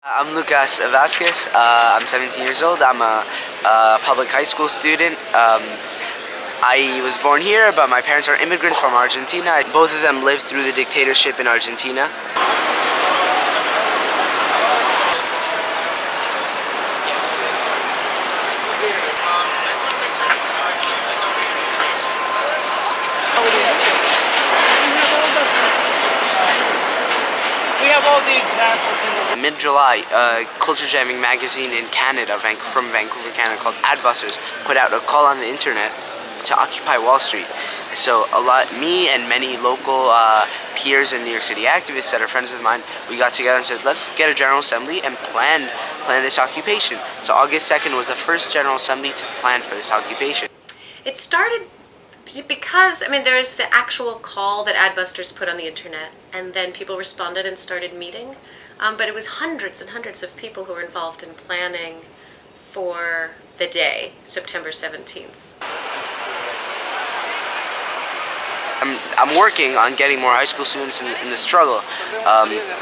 I'm Lucas Vasquez. I'm 17 years old. I'm a public high school student. I was born here, but my parents are immigrants from Argentina. Both of them lived through the dictatorship in Argentina. We have all the examples in the Mid-July, culture jamming magazine in Canada, from Vancouver, Canada, called Adbusters, put out a call on the internet to occupy Wall Street. So me and many local peers and New York City activists that are friends of mine, we got together and said, let's get a General Assembly and plan this occupation. So August 2nd was the first General Assembly to plan for this occupation. It started because, there's the actual call that Adbusters put on the internet, and then people responded and started meeting. But it was hundreds and hundreds of people who were involved in planning for the day, September 17th. I'm working on getting more high school students in the struggle.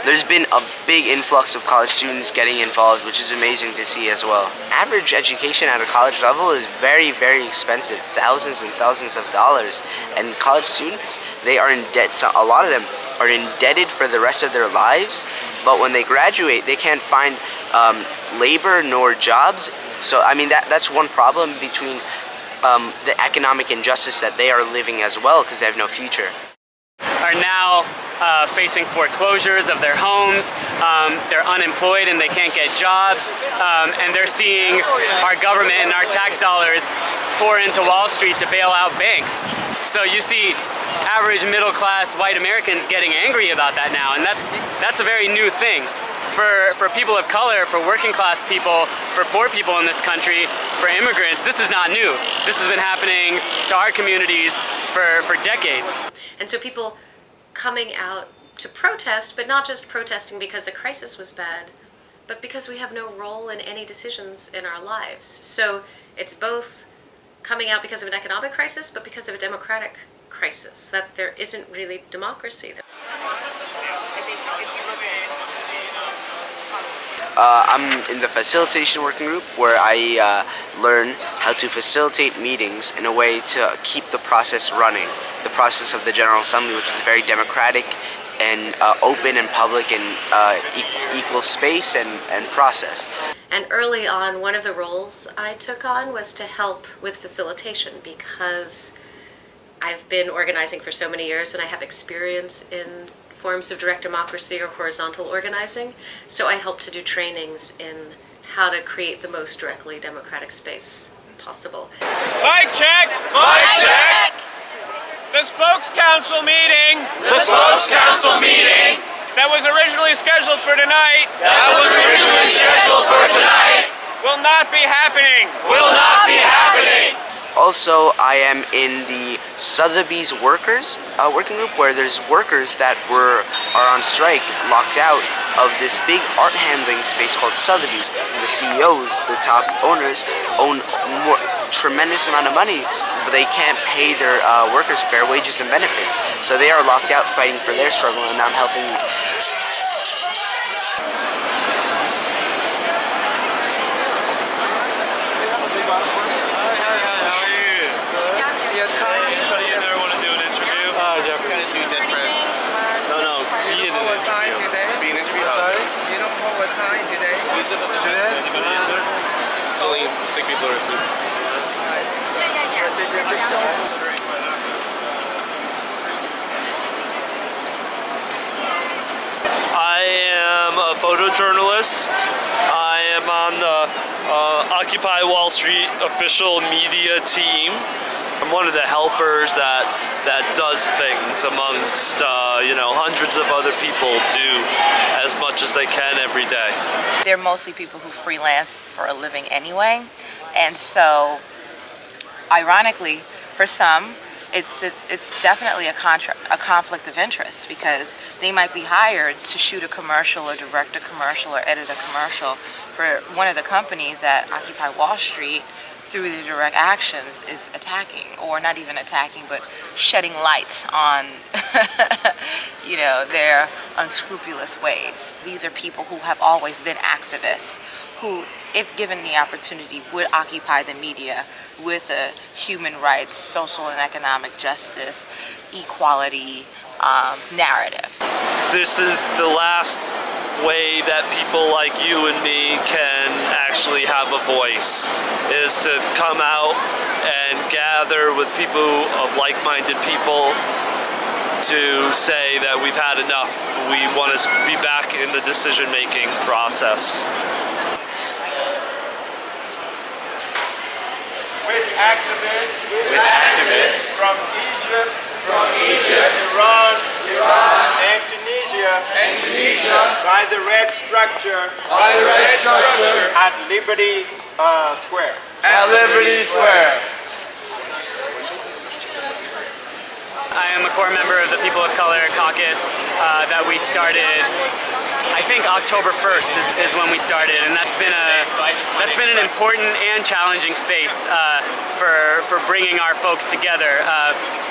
There's been a big influx of college students getting involved, which is amazing to see as well. Average education at a college level is very, very expensive, thousands and thousands of dollars. And college students, they are in debt. So a lot of them are indebted for the rest of their lives, but when they graduate, they can't find labor nor jobs. So that's one problem between the economic injustice that they are living as well, because they have no future. are now facing foreclosures of their homes. They're unemployed and they can't get jobs, and they're seeing our government and our tax dollars pour into Wall Street to bail out banks. So you see average middle-class white Americans getting angry about that now, and that's a very new thing. For people of color, for working class people, for poor people in this country, for immigrants, this is not new. This has been happening to our communities for decades. And so people coming out to protest, but not just protesting because the crisis was bad, but because we have no role in any decisions in our lives. So it's both coming out because of an economic crisis, but because of a democratic crisis, that there isn't really democracy. I'm in the facilitation working group, where I learn how to facilitate meetings in a way to keep the process running. The process of the General Assembly, which is very democratic and open and public and equal space and process. And early on, one of the roles I took on was to help with facilitation, because I've been organizing for so many years and I have experience in forms of direct democracy or horizontal organizing, so I help to do trainings in how to create the most directly democratic space possible. Mic check! Mic check! The spokes council meeting! The spokes council meeting! That was originally scheduled for tonight! That was originally scheduled for tonight! Will not be happening! Will not be happening! Also, I am in the Sotheby's workers working group, where there's workers that are on strike, locked out of this big art handling space called Sotheby's. The CEOs, the top owners, own tremendous amount of money, but they can't pay their workers fair wages and benefits. So they are locked out fighting for their struggle, and I'm helping. Only sick people are asleep. I am a photojournalist. I am on the Occupy Wall Street official media team. I'm one of the helpers that does things amongst hundreds of other people do as much as they can every day. They're mostly people who freelance for a living anyway, and so ironically for some it's definitely a conflict of interest, because they might be hired to shoot a commercial or direct a commercial or edit a commercial for one of the companies that Occupy Wall Street through the direct actions is attacking, or not even attacking, but shedding light on their unscrupulous ways. These are people who have always been activists, who, if given the opportunity, would occupy the media with a human rights, social and economic justice, equality narrative. This is the last way that people like you and me can actually have a voice, is to come out and gather with people of like-minded people to say that we've had enough. We want to be back in the decision-making process. With activists from Egypt, Iran, and Tunisia, by the red structure, at Liberty Square. I am a core member of the People of Color Caucus that we started, I think October 1st is when we started, and that's been an important and challenging space for bringing our folks together.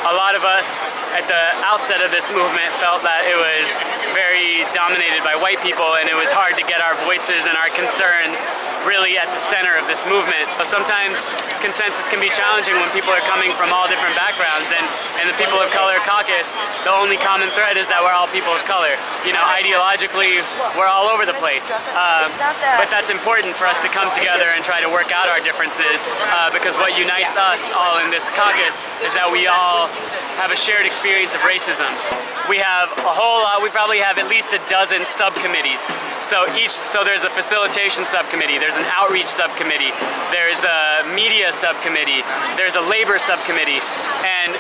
A lot of us at the outset of this movement felt that it was very dominated by white people, and it was hard to get our voices and our concerns really at the center of this movement. So sometimes consensus can be challenging when people are coming from all different backgrounds, and the People of Color Caucus, the only common thread is that we're all people of color. Ideologically, we're all over the place. But that's important for us to come together and try to work out our differences, because what unites us all in this caucus is that we all have a shared experience of racism. We have a whole lot, we probably have at least a dozen subcommittees. So there's a facilitation subcommittee, there's an outreach subcommittee, there's a media subcommittee, there's a labor subcommittee, and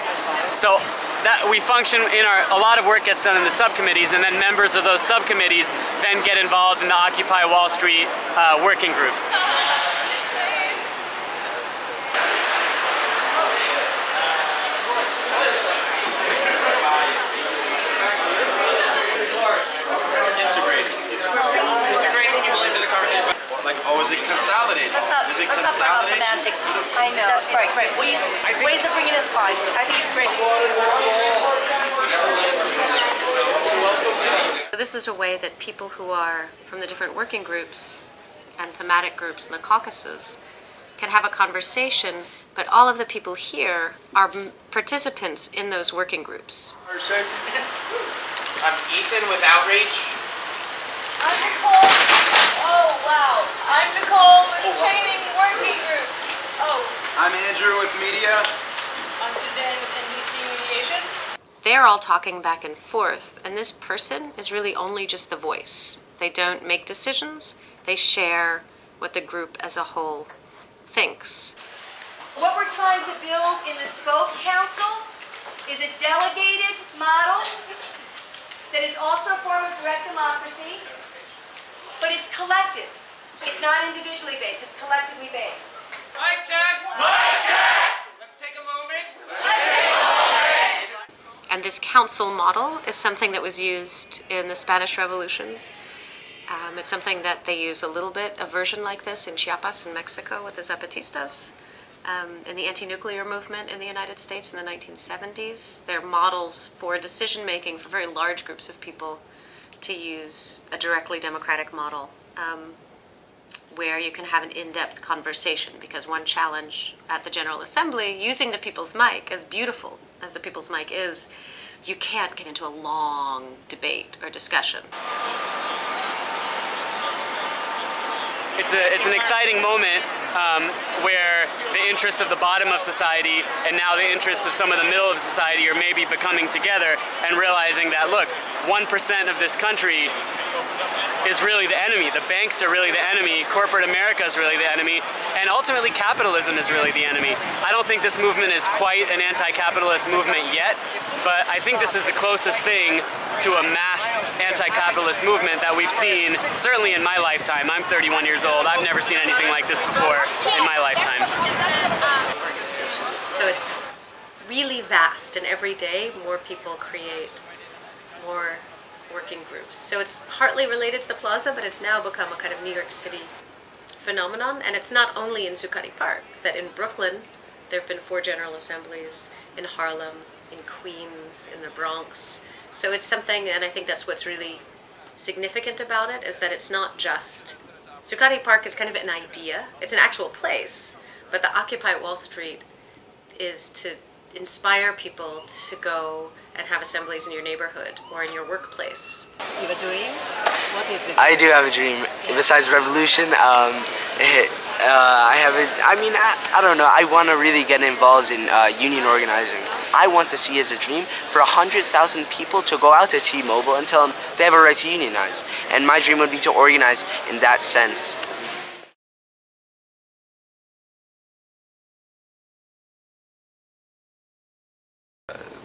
so that we function in a lot of work gets done in the subcommittees, and then members of those subcommittees then get involved in the Occupy Wall Street working groups. Is it consolidated? Is it consolidation? Semantics. I know. That's right. Ways of bringing us fine. I think it's great. This is a way that people who are from the different working groups and thematic groups in the caucuses can have a conversation, but all of the people here are participants in those working groups. I'm Ethan with Outreach. I'm Nicole. Oh, wow. I'm Nicole with Training Working Group. Oh. I'm Andrew with Media. I'm Suzanne with NBC Mediation. They're all talking back and forth, and this person is really only just the voice. They don't make decisions, they share what the group as a whole thinks. What we're trying to build in the Spokes Council is a delegated model that is also a form of direct democracy, but it's collective. It's not individually based, it's collectively based. Mic check! Mic check! Let's take a moment. Let's take a moment. And this council model is something that was used in the Spanish Revolution. It's something that they use a little bit, a version like this in Chiapas in Mexico with the Zapatistas. In the anti-nuclear movement in the United States in the 1970s. They're models for decision-making for very large groups of people to use a directly democratic model where you can have an in-depth conversation, because one challenge at the General Assembly, using the People's Mic, as beautiful as the People's Mic is, you can't get into a long debate or discussion. It's an exciting moment where the interests of the bottom of society and now the interests of some of the middle of society are maybe becoming together and realizing that, look, 1% of this country is really the enemy. The banks are really the enemy. Corporate America is really the enemy. And ultimately, capitalism is really the enemy. I don't think this movement is quite an anti-capitalist movement yet, but I think this is the closest thing to a mass anti-capitalist movement that we've seen, certainly in my lifetime. I'm 31 years old. I've never seen anything like this before in my lifetime. So it's really vast, and every day more people create more working groups. So it's partly related to the plaza, but it's now become a kind of New York City phenomenon. And it's not only in Zuccotti Park, that in Brooklyn there have been 4 General Assemblies, in Harlem, in Queens, in the Bronx, So it's something, and I think that's what's really significant about it, is that it's not just... Zuccotti Park is kind of an idea. It's an actual place, but the Occupy Wall Street is to inspire people to go and have assemblies in your neighborhood or in your workplace. You have a dream? What is it? I do have a dream. Besides revolution, I have I don't know. I want to really get involved in union organizing. I want to see as a dream for 100,000 people to go out to T-Mobile and tell them they have a right to unionize. And my dream would be to organize in that sense.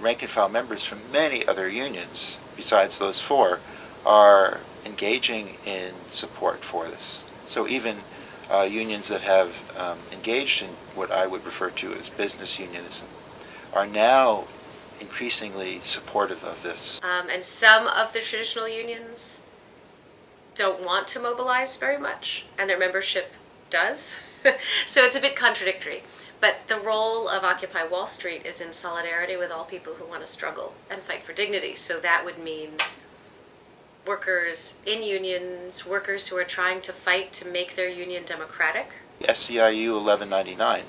Rank and file members from many other unions, besides those four, are engaging in support for this. So even unions that have engaged in what I would refer to as business unionism are now increasingly supportive of this. And some of the traditional unions don't want to mobilize very much, and their membership does. So it's a bit contradictory. But the role of Occupy Wall Street is in solidarity with all people who want to struggle and fight for dignity. So that would mean workers in unions, workers who are trying to fight to make their union democratic. SEIU 1199,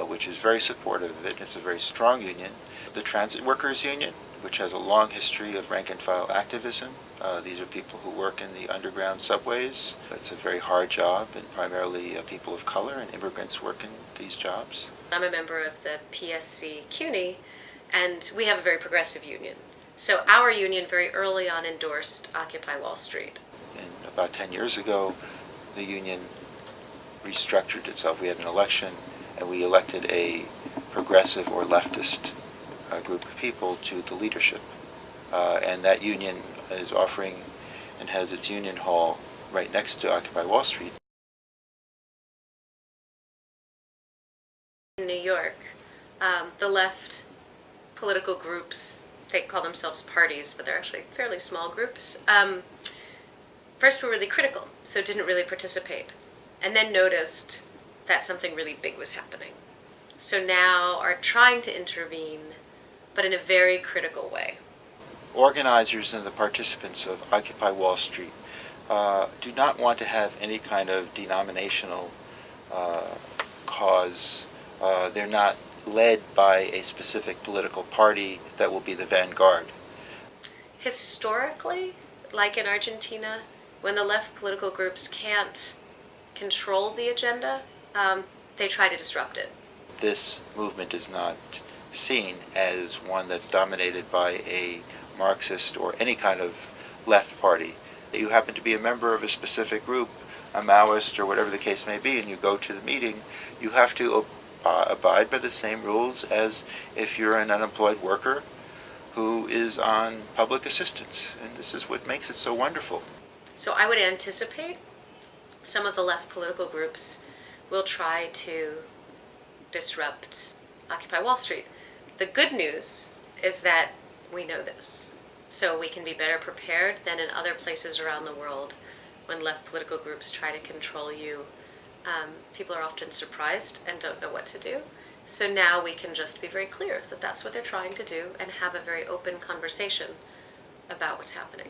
which is very supportive of it, it's a very strong union. The Transit Workers Union, which has a long history of rank and file activism. These are people who work in the underground subways. It's a very hard job, and primarily people of color and immigrants work in these jobs. I'm a member of the PSC CUNY, and we have a very progressive union. So our union very early on endorsed Occupy Wall Street. And about 10 years ago, the union restructured itself. We had an election, and we elected a progressive or leftist group of people to the leadership. And that union is offering and has its union hall right next to Occupy Wall Street. In New York, the left political groups, they call themselves parties, but they're actually fairly small groups, first were really critical, so didn't really participate, and then noticed that something really big was happening. So now are trying to intervene, but in a very critical way. Organizers and the participants of Occupy Wall Street do not want to have any kind of denominational cause. They're not led by a specific political party that will be the vanguard. Historically, like in Argentina, when the left political groups can't control the agenda, they try to disrupt it. This movement is not seen as one that's dominated by a Marxist or any kind of left party. You happen to be a member of a specific group, a Maoist or whatever the case may be, and you go to the meeting, you have to abide by the same rules as if you're an unemployed worker who is on public assistance. And this is what makes it so wonderful. So I would anticipate some of the left political groups will try to disrupt Occupy Wall Street. The good news is that we know this, so we can be better prepared than in other places around the world when left political groups try to control you. People are often surprised and don't know what to do. So now we can just be very clear that that's what they're trying to do and have a very open conversation about what's happening.